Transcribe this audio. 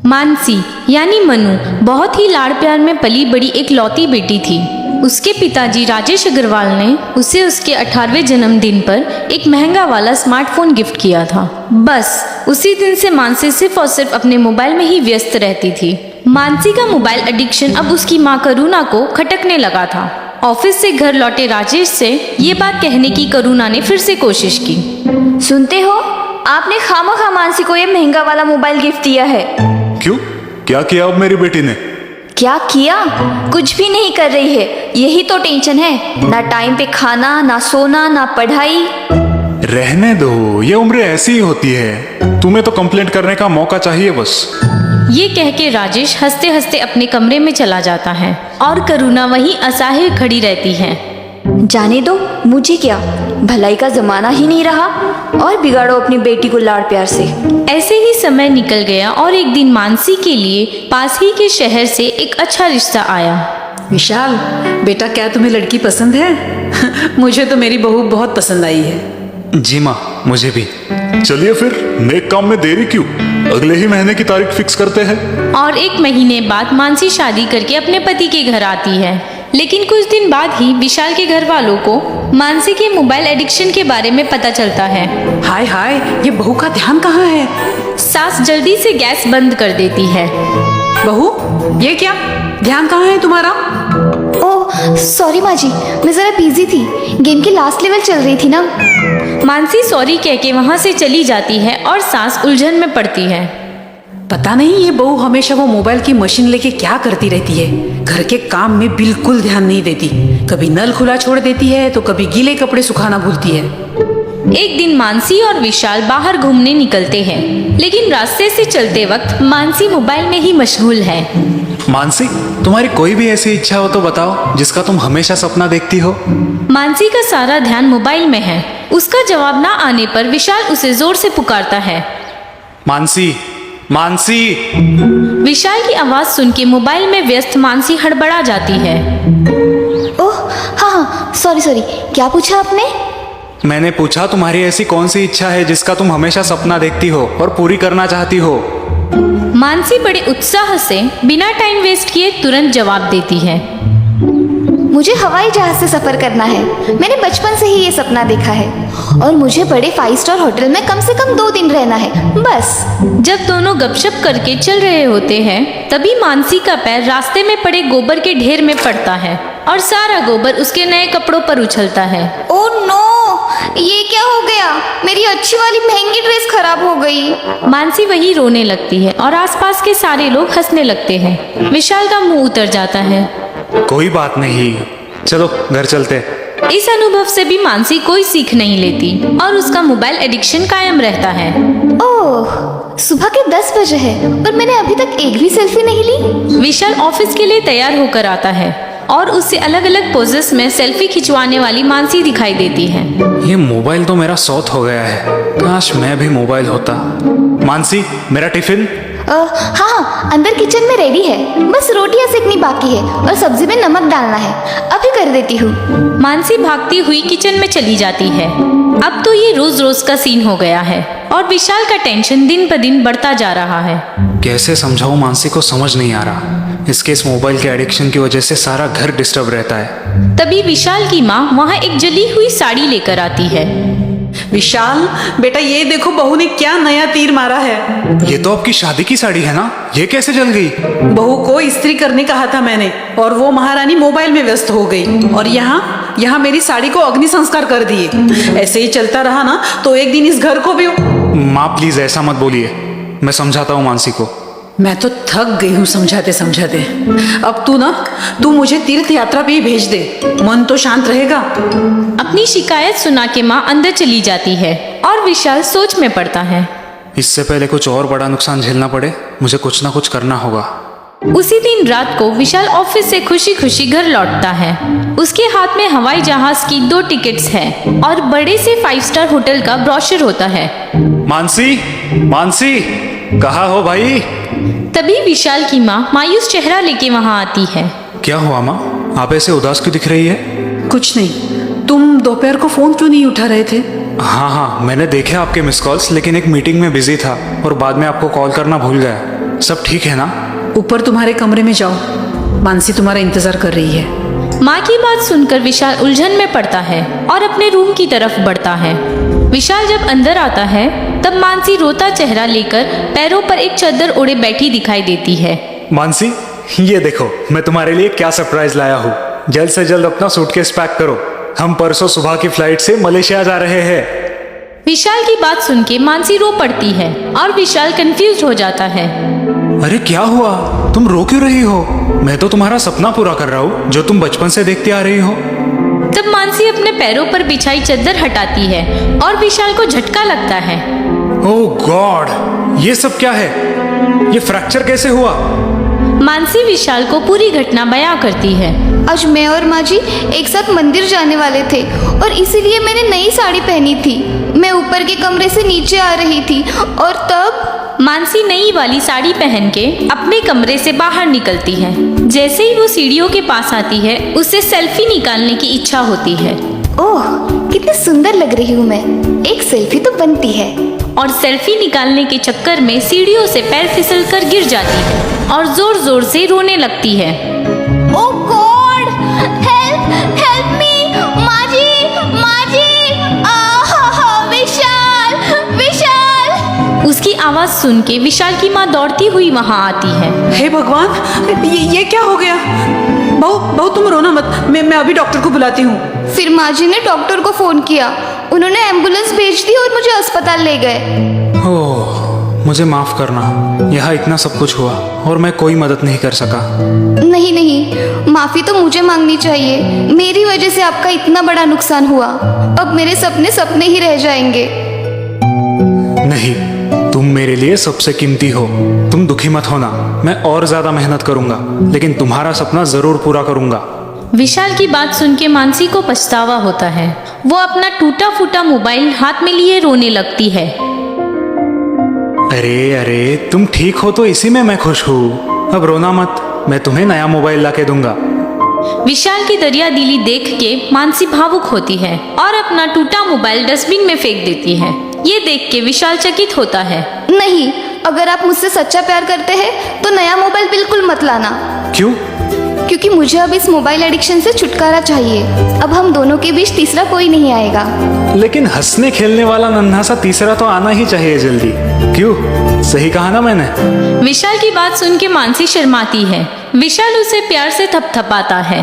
मानसी यानी मनु बहुत ही लाड़ प्यार में पली बड़ी एक लौती बेटी थी। उसके पिताजी राजेश अग्रवाल ने उसे उसके 18वें जन्मदिन पर एक महंगा वाला स्मार्टफोन गिफ्ट किया था। बस उसी दिन से मानसी सिर्फ और सिर्फ अपने मोबाइल में ही व्यस्त रहती थी। मानसी का मोबाइल एडिक्शन अब उसकी माँ करुणा को खटकने लगा था। ऑफिस से घर लौटे राजेश से ये बात कहने की करुणा ने फिर से कोशिश की। सुनते हो, आपने खामखा मानसी को ये महंगा वाला मोबाइल गिफ्ट दिया है। क्यों? क्या किया अब मेरी बेटी ने? क्या किया? कुछ भी नहीं कर रही है, यही तो टेंशन है। ना टाइम पे खाना, ना सोना, ना पढ़ाई। रहने दो, ये उम्र ऐसी ही होती है। तुम्हें तो कंप्लेंट करने का मौका चाहिए बस। ये कह के राजेश हंसते हंसते अपने कमरे में चला जाता है और करुणा वहीं असहाय खड़ी रहती है। जाने दो, मुझे क्या, भलाई का जमाना ही नहीं रहा, और बिगाड़ो अपनी बेटी को लाड़ प्यार से। ऐसे ही समय निकल गया और एक दिन मानसी के लिए पास ही के शहर से एक अच्छा रिश्ता आया। विशाल बेटा, क्या तुम्हें लड़की पसंद है? मुझे तो मेरी बहू बहुत पसंद आई है। जी माँ, मुझे भी। चलिए फिर, नेक काम में देरी क्यों, अगले ही महीने की तारीख फिक्स करते हैं। और 1 महीने बाद मानसी शादी करके अपने पति के घर आती है। लेकिन कुछ दिन बाद ही विशाल के घर वालों को मानसी के मोबाइल एडिक्शन के बारे में पता चलता है। हाय हाय, ये बहू का ध्यान कहाँ है? सास जल्दी से गैस बंद कर देती है। बहू, ये क्या, ध्यान कहाँ है तुम्हारा? ओह सॉरी माँ जी, मैं जरा बिजी थी, गेम के लास्ट लेवल चल रही थी ना। मानसी सॉरी कह के वहाँ से चली जाती है और सास उलझन में पड़ती है। पता नहीं ये बहू हमेशा वो मोबाइल की मशीन लेके क्या करती रहती है। घर के काम में बिल्कुल ध्यान नहीं देती। कभी नल खुला छोड़ देती है तो कभी गीले कपड़े सुखाना भूलती है। एक दिन मानसी और विशाल बाहर घूमने निकलते हैं, लेकिन रास्ते से चलते वक्त मानसी मोबाइल में ही मशगूल है। मानसी, तुम्हारी कोई भी ऐसी इच्छा हो तो बताओ जिसका तुम हमेशा सपना देखती हो। मानसी का सारा ध्यान मोबाइल में है। उसका जवाब ना आने पर विशाल उसे जोर से पुकारता है। मानसी, मानसी। विशाल की आवाज सुन के मोबाइल में व्यस्त मानसी हड़बड़ा जाती है। ओह हाँ, सॉरी, क्या पूछा आपने? मैंने पूछा तुम्हारी ऐसी कौन सी इच्छा है जिसका तुम हमेशा सपना देखती हो और पूरी करना चाहती हो। मानसी बड़े उत्साह से बिना टाइम वेस्ट किए तुरंत जवाब देती है। मुझे हवाई जहाज से सफर करना है। मैंने बचपन से ही ये सपना देखा है, और मुझे बड़े 5 स्टार होटल में कम से कम 2 दिन रहना है, बस। जब दोनों गपशप करके चल रहे होते हैं, तभी मानसी का पैर रास्ते में पड़े गोबर के ढेर में पड़ता है और सारा गोबर उसके नए कपड़ों पर उछलता है। ओह नो, ये क्या हो गया? मेरी अच्छी वाली महंगी ड्रेस खराब हो गई। मानसी वही रोने लगती है और आसपास के सारे लोग हंसने लगते हैं। विशाल का मुंह उतर जाता है। कोई बात नहीं, चलो घर चलते। इस अनुभव से भी मानसी कोई सीख नहीं लेती और उसका मोबाइल एडिक्शन कायम रहता है। ओह, सुबह के 10 बजे है और मैंने अभी तक एक भी सेल्फी नहीं ली। विशाल ऑफिस के लिए तैयार होकर आता है और उससे अलग अलग पोजेस में सेल्फी खिंचवाने वाली मानसी दिखाई देती है। ये मोबाइल तो मेरा शौक हो गया है, काश मैं भी मोबाइल होता। मानसी, मेरा टिफिन। हाँ, अंदर किचन में रेडी है, बस रोटियां सेकनी बाकी है और सब्जी में नमक डालना है, अभी कर देती हूँ। मानसी भागती हुई किचन में चली जाती है। अब तो ये रोज रोज का सीन हो गया है और विशाल का टेंशन दिन ब दिन बढ़ता जा रहा है। कैसे समझाऊं मानसी को, समझ नहीं आ रहा। इसके इस मोबाइल के एडिक्शन की वजह से सारा घर डिस्टर्ब रहता है। तभी विशाल की माँ वहाँ एक जली हुई साड़ी लेकर आती है। विशाल बेटा, ये देखो बहू ने क्या नया तीर मारा है। ये तो आपकी शादी की साड़ी है ना, ये कैसे जल गई? बहू को इस्त्री करने कहा था मैंने, और वो महारानी मोबाइल में व्यस्त हो गई, और यहाँ मेरी साड़ी को अग्नि संस्कार कर दिए। ऐसे ही चलता रहा ना तो एक दिन इस घर को भी। माँ प्लीज ऐसा मत बोलिए, मैं समझाता हूँ मानसी को। मैं तो थक गई हूँ समझाते समझाते। अब तू मुझे तीर्थ यात्रा पे ही भेज दे, मन तो शांत रहेगा। अपनी शिकायत सुना के माँ अंदर चली जाती है और विशाल सोच में पड़ता है। इससे पहले कुछ और बड़ा नुकसान झेलना पड़े, मुझे कुछ ना कुछ करना होगा। उसी दिन रात को विशाल ऑफिस से खुशी खुशी घर लौटता है। उसके हाथ में हवाई जहाज की 2 टिकट्स हैं और बड़े से 5 स्टार होटल का ब्रोशर होता है। मानसी, मानसी, कहाँ हो भाई? तभी विशाल की माँ मायूस चेहरा लेके वहाँ आती है। क्या हुआ माँ, आप ऐसे उदास क्यों दिख रही है? कुछ नहीं, तुम दोपहर को फोन क्यों नहीं उठा रहे थे? हाँ, मैंने देखे आपके मिस कॉल्स, लेकिन एक मीटिंग में बिजी था और बाद में आपको कॉल करना भूल गया। सब ठीक है ना? ऊपर तुम्हारे कमरे में जाओ, मानसी तुम्हारा इंतजार कर रही है। माँ की बात सुनकर विशाल उलझन में पड़ता है और अपने रूम की तरफ बढ़ता है। विशाल जब अंदर आता है तब मानसी रोता चेहरा लेकर पैरों पर एक चादर ओढ़े बैठी दिखाई देती है। मानसी, ये देखो मैं तुम्हारे लिए क्या सरप्राइज लाया हूँ। जल्द से जल्द अपना सूटकेस पैक करो, हम परसों सुबह की फ्लाइट से मलेशिया जा रहे हैं। विशाल की बात सुन के मानसी रो पड़ती है और विशाल कंफ्यूज हो जाता है। अरे क्या हुआ, तुम रो क्यों रही हो? मैं तो तुम्हारा सपना पूरा कर रहा हूँ जो तुम बचपन से देखती आ रही हो। तब मानसी अपने पैरों पर बिछाई चादर हटाती है और विशाल को झटका लगता है। ओह गॉड, ये सब क्या है? ये फ्रैक्चर कैसे हुआ? मानसी विशाल को पूरी घटना बयां करती है। आज मैं और माँ जी एक साथ मंदिर जाने वाले थे और इसीलिए मैंने नई साड़ी पहनी थी। मैं ऊपर के कमरे से नीचे आ रही थी और तब मानसी नई वाली साड़ी पहन के अपने कमरे से बाहर निकलती है। जैसे ही वो सीढ़ियों के पास आती है उसे सेल्फी निकालने की इच्छा होती है। ओह, कितनी सुंदर लग रही हूँ मैं, एक सेल्फी तो बनती है। और सेल्फी निकालने के चक्कर में सीढ़ियों से पैर फिसल कर गिर जाती है और जोर जोर से रोने लगती है। ओह गॉड, हेल्प हेल्प मी, माँ जी, विशाल विशाल। उसकी आवाज सुन के विशाल की माँ दौड़ती हुई वहां आती है। हे भगवान, ये क्या हो गया? बहू तुम रोना मत, मैं अभी डॉक्टर को बुलाती हूँ। फिर माँ जी ने डॉक्टर को फोन किया, उन्होंने एम्बुलेंस भेज दी और मुझे अस्पताल ले गए। ओह, मुझे माफ करना, यहाँ इतना सब कुछ हुआ और मैं कोई मदद नहीं कर सका। नहीं, माफी तो मुझे मांगनी चाहिए। मेरी वजह से आपका इतना बड़ा नुकसान हुआ। अब मेरे सपने सपने ही रह जाएंगे। नहीं, तुम मेरे लिए सबसे कीमती हो। तुम दुखी मत होना, मैं और ज्यादा मेहनत करूंगा, लेकिन तुम्हारा सपना जरूर पूरा करूंगा। विशाल की बात सुन के मानसी को पछतावा होता है। वो अपना टूटा फूटा मोबाइल हाथ में लिए रोने लगती है। अरे तुम ठीक हो तो इसी में मैं खुश हूँ। अब रोना मत, मैं तुम्हें नया मोबाइल ला के दूंगा। विशाल की दरिया दिली देख के मानसी भावुक होती है और अपना टूटा मोबाइल डस्टबिन में फेंक देती है। ये देख के विशाल चकित होता है। नहीं, अगर आप मुझसे सच्चा प्यार करते हैं तो नया मोबाइल बिल्कुल मत लाना। क्यों? क्योंकि मुझे अब इस मोबाइल एडिक्शन से छुटकारा चाहिए। अब हम दोनों के बीच तीसरा कोई नहीं आएगा। लेकिन हंसने खेलने वाला नन्हा सा तीसरा तो आना ही चाहिए जल्दी। क्यों, सही कहा ना मैंने? विशाल की बात सुन के मानसी शर्माती है। विशाल उसे प्यार से थपथपाता है।